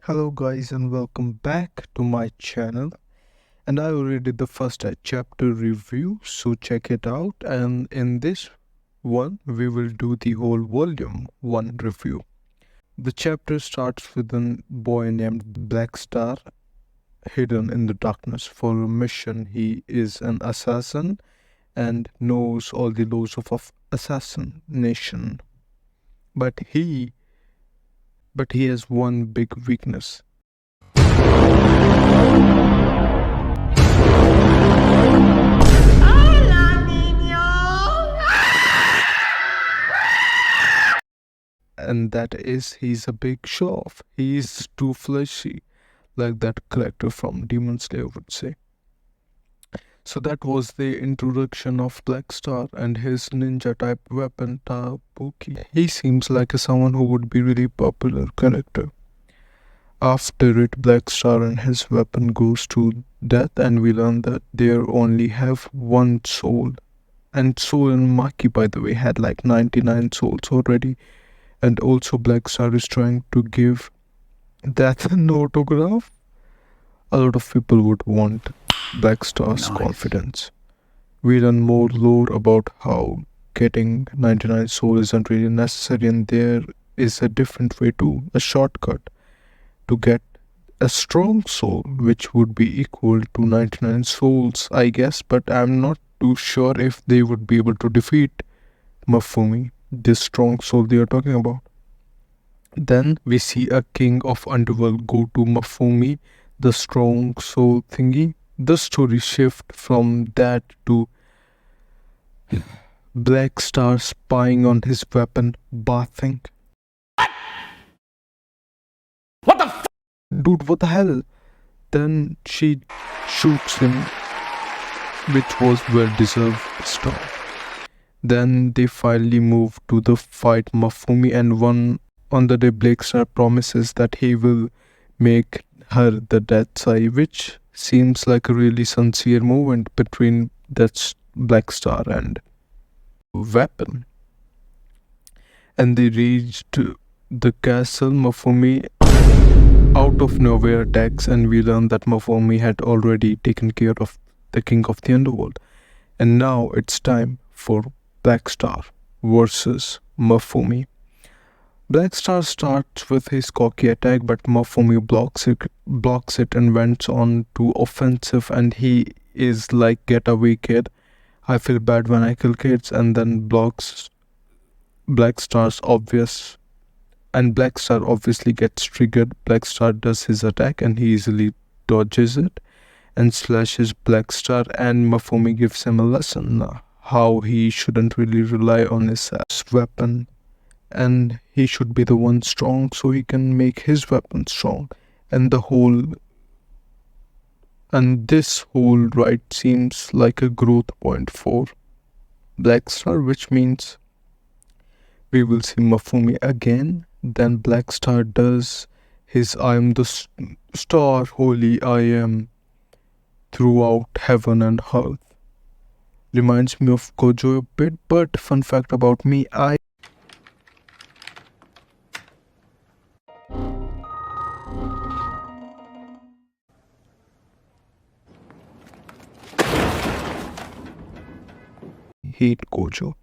Hello guys and welcome back to my channel, and I already did the first chapter review, so check it out. And in this one we will do the whole volume 1 review. The chapter starts with a boy named Black Star hidden in the darkness for a mission. He is an assassin and knows all the laws of assassination, but he has one big weakness. And that is he's a big show off. He's too fleshy, like that character from Demon Slayer would say. So that was the introduction of Black Star and his ninja type weapon Tabuki. He seems like someone who would be really popular character. After it, Black Star and his weapon goes to death, and we learn that they only have one soul. And Soul and Maki, by the way, had like 99 souls already. And also Black Star is trying to give that an autograph. A lot of people would want Black Star's confidence. We learn more lore about how getting 99 soul isn't really necessary, and there is a different way to a shortcut to get a strong soul, which would be equal to 99 souls, I guess, but I'm not too sure if they would be able to defeat Mafumi, this strong soul they are talking about. Then we see a king of underworld go to Mafumi, the strong soul thingy. The story shift from that to Black Star spying on his weapon, bathing. What the f? Dude, what the hell? Then she shoots him, which was well deserved star. Then they finally move to the fight Mafumi, and on the day Black Star promises that he will make her the Death's Eye, which seems like a really sincere movement between that Black Star and weapon. And they reached the castle. Mafumi out of nowhere attacks, and we learn that Mafumi had already taken care of the king of the underworld. And now it's time for Black Star versus Mafumi. Black Star starts with his cocky attack, but Mafumi blocks it and went on to offensive, and he is like, get away kid, I feel bad when I kill kids, and then blocks Black Star's obvious, and Black Star obviously gets triggered. Black Star does his attack and he easily dodges it and slashes Black Star, and Mafumi gives him a lesson how he shouldn't really rely on his weapon, and he should be the one strong so he can make his weapon strong. And this whole ride seems like a growth point for Black Star, which means we will see Mafumi again. Then Black Star does his I am the star, holy I am throughout heaven and earth. Reminds me of Gojo a bit, but fun fact about me, I hate Gojo.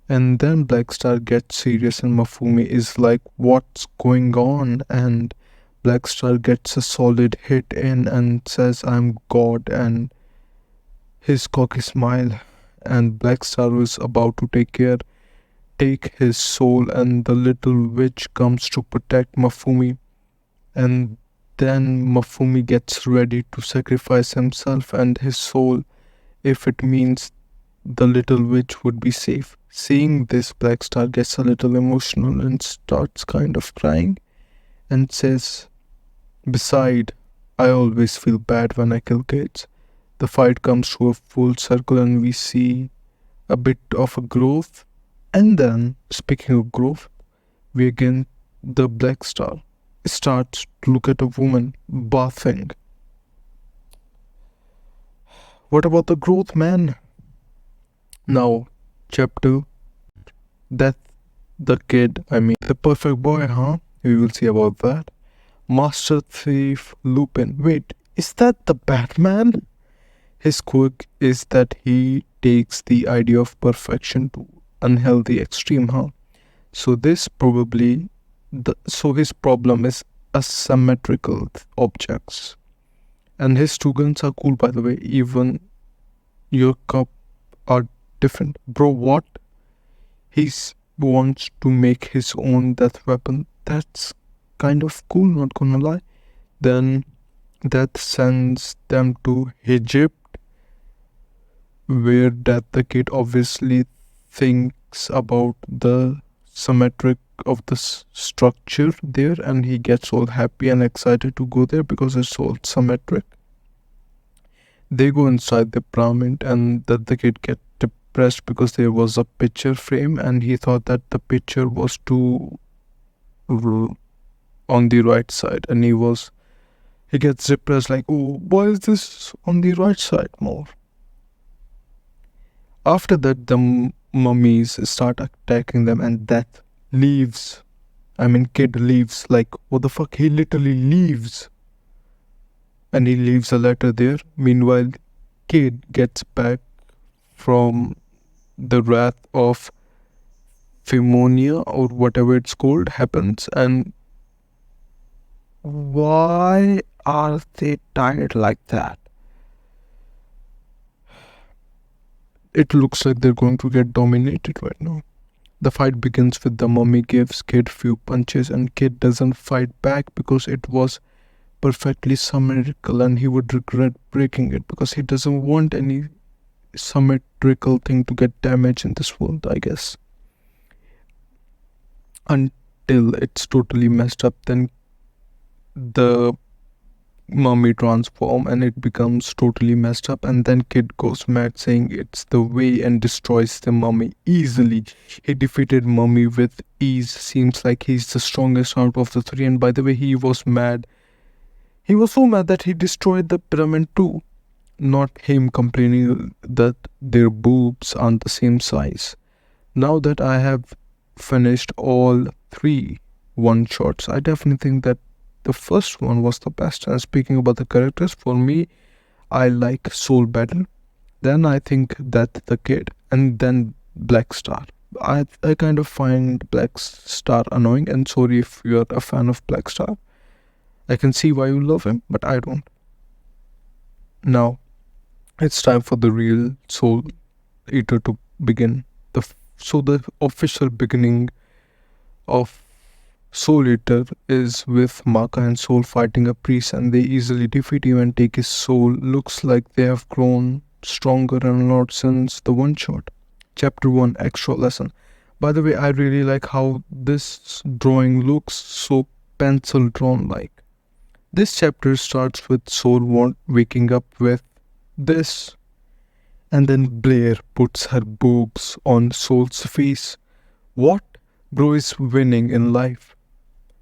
And then Black Star gets serious and Mafumi is like, what's going on? And Black Star gets a solid hit in and says, I'm God, and his cocky smile. And Black Star was about to take his soul, and the little witch comes to protect Mafumi. And then Mafumi gets ready to sacrifice himself and his soul if it means the little witch would be safe. Seeing this, Black Star gets a little emotional and starts kind of crying and says, beside, I always feel bad when I kill kids. The fight comes to a full circle and we see a bit of a growth. And then, speaking of growth, we again, the Black Star starts to look at a woman bathing. What about the growth, man? Now, chapter Death, the kid, I mean, the perfect boy, huh? We will see about that. Master Thief Lupin. Wait, is that the Batman? His quirk is that he takes the idea of perfection to unhealthy extreme, huh? So this probably so his problem is asymmetrical objects. And his two guns are cool, by the way. Even your cup are different. Bro, what? He wants to make his own death weapon. That's kind of cool, not gonna lie. Then that sends them to Egypt, where Death the Kid obviously thinks about the symmetric of the structure there, and he gets all happy and excited to go there because it's all symmetric. They go inside the pyramid, and Death the Kid gets depressed because there was a picture frame, and he thought that the picture was too on the right side, and he gets depressed like, oh, why is this on the right side more? After that, the mummies start attacking them, and Death leaves. I mean, Kid leaves. Like, what the fuck? He literally leaves. And he leaves a letter there. Meanwhile, Kid gets back from the wrath of Phemonia or whatever it's called happens. And why are they tired like that? It looks like they're going to get dominated right now. The fight begins with the mummy gives Kid few punches, and Kid doesn't fight back because it was perfectly symmetrical, and he would regret breaking it because he doesn't want any symmetrical thing to get damaged in this world, I guess. Until it's totally messed up, then the mummy transform and it becomes totally messed up, and then Kid goes mad saying it's the way and destroys the mummy easily. He defeated mummy with ease. Seems like he's the strongest out of the three, and by the way, he was mad. He was so mad that he destroyed the pyramid too. Not him complaining that their boobs aren't the same size. Now that I have finished all three one shots, I definitely think that the first one was the best. And speaking about the characters, for me, I like Soul Battle. Then I think that the Kid, and then Black Star. I kind of find Black Star annoying, and sorry if you're a fan of Black Star. I can see why you love him, but I don't. Now, it's time for the real Soul Eater to begin. So the official beginning of Soul Eater is with Maka and Soul fighting a priest, and they easily defeat him and take his soul. Looks like they have grown stronger and a lot since the one shot. Chapter 1 Extra Lesson. By the way, I really like how this drawing looks so pencil drawn like. This chapter starts with Soul waking up with this, and then Blair puts her boobs on Soul's face. What? Bro is winning in life.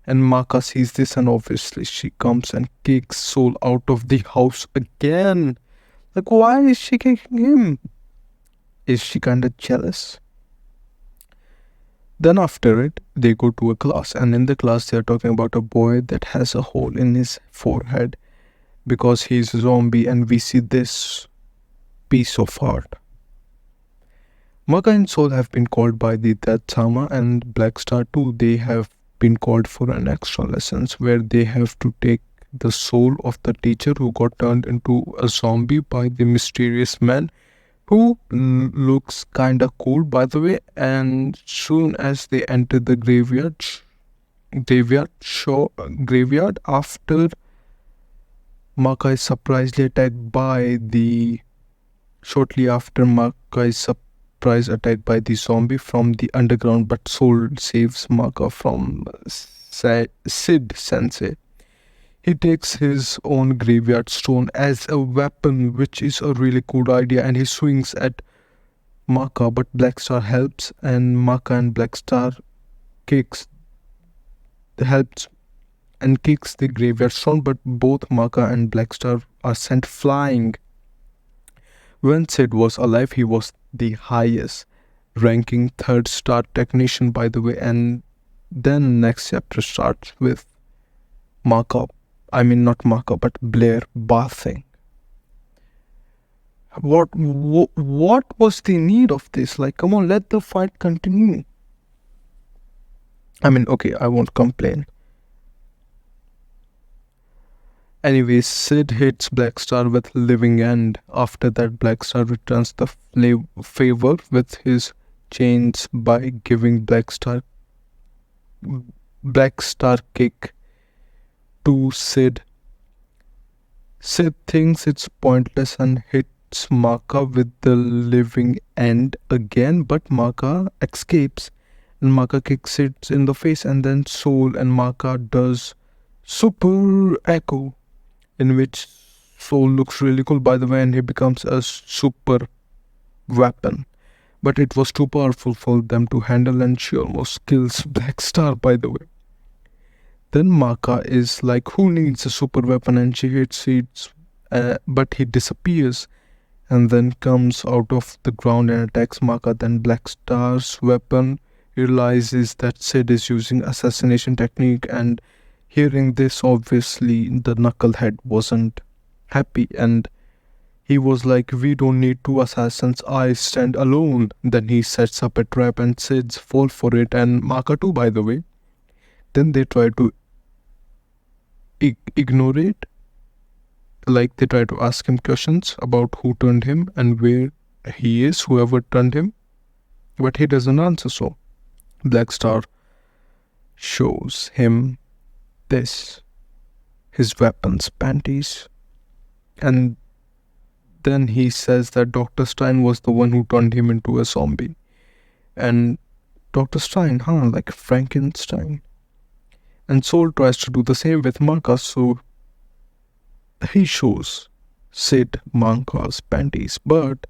And Maka sees this, and obviously she comes and kicks Soul out of the house again. Like, why is she kicking him? Is she kinda jealous? Then after it, they go to a class, and in the class they are talking about a boy that has a hole in his forehead because he's a zombie, and we see this piece of art. Maka and Soul have been called by the Death Sama and Black Star too. They have been called for an extra lessons where they have to take the soul of the teacher who got turned into a zombie by the mysterious man who looks kinda cool, by the way. And soon as they enter the graveyard after Maka is surprisingly attacked by the shortly after Maka is surprise attacked by the zombie from the underground, but Soul saves Maka from Sid Sensei. He takes his own graveyard stone as a weapon, which is a really cool idea, and he swings at Maka, but Black Star helps, and Maka and Black Star helps and kicks the graveyard stone, but both Maka and Black Star are sent flying. When Sid was alive, he was the highest ranking 3rd star technician, by the way, and then next chapter starts with Markov. I mean, not Markov, but Blair bathing. What was the need of this? Like, come on, let the fight continue. I mean, okay, I won't complain. Anyways, Sid hits Black Star with Living End. After that, Black Star returns the favor with his chains by giving Black Star kick to Sid. Sid thinks it's pointless and hits Maka with the Living End again, but Maka escapes and Maka kicks it in the face, and then Soul and Maka does Super Echo, in which Soul looks really cool, by the way, and he becomes a super weapon. But it was too powerful for them to handle, and she almost kills Black Star, by the way. Then Maka is like, who needs a super weapon? And she hits it, but he disappears and then comes out of the ground and attacks Maka. Then Black Star's weapon realizes that Sid is using assassination technique, and hearing this, obviously the knucklehead wasn't happy, and he was like, we don't need two assassins, I stand alone. Then he sets up a trap and Sid's fall for it, and Maka too, by the way. Then they try to ignore it, like they try to ask him questions about who turned him and where he is, whoever turned him, but he doesn't answer. So Black Star shows him this, his weapons panties, and then he says that Dr. Stein was the one who turned him into a zombie. And Dr. Stein, like Frankenstein. And Soul tries to do the same with Maka, so he shows Sid Maka's panties, but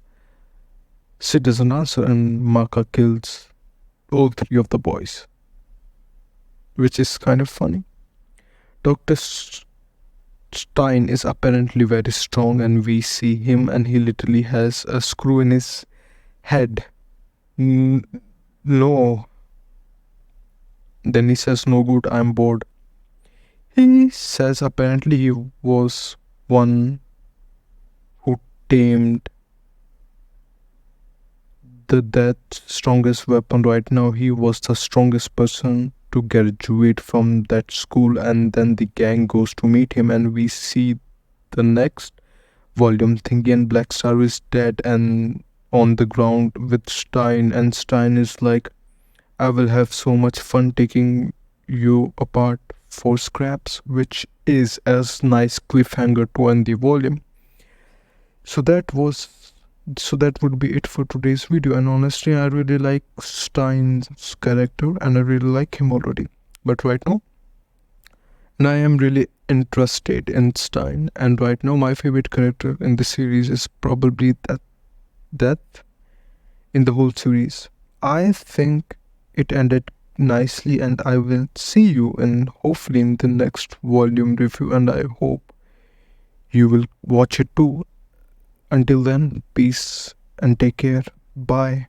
Sid doesn't answer, and Maka kills all three of the boys, which is kind of funny. Dr. Stein is apparently very strong, and we see him, and he literally has a screw in his head. No. Then he says, no good, I'm bored. He says apparently he was one who tamed the death's strongest weapon. Right now, he was the strongest person to graduate from that school, and then the gang goes to meet him, and we see the next volume thingy, and Black Star is dead and on the ground with Stein, and Stein is like, I will have so much fun taking you apart for scraps, which is a nice cliffhanger to end the volume. So that would be it for today's video, and honestly I really like Stein's character and I really like him already, but right now, and I am really interested in Stein, and right now my favorite character in the series is probably Death in the whole series. I think it ended nicely, and I will see you hopefully in the next volume review, and I hope you will watch it too. Until then, peace and take care. Bye.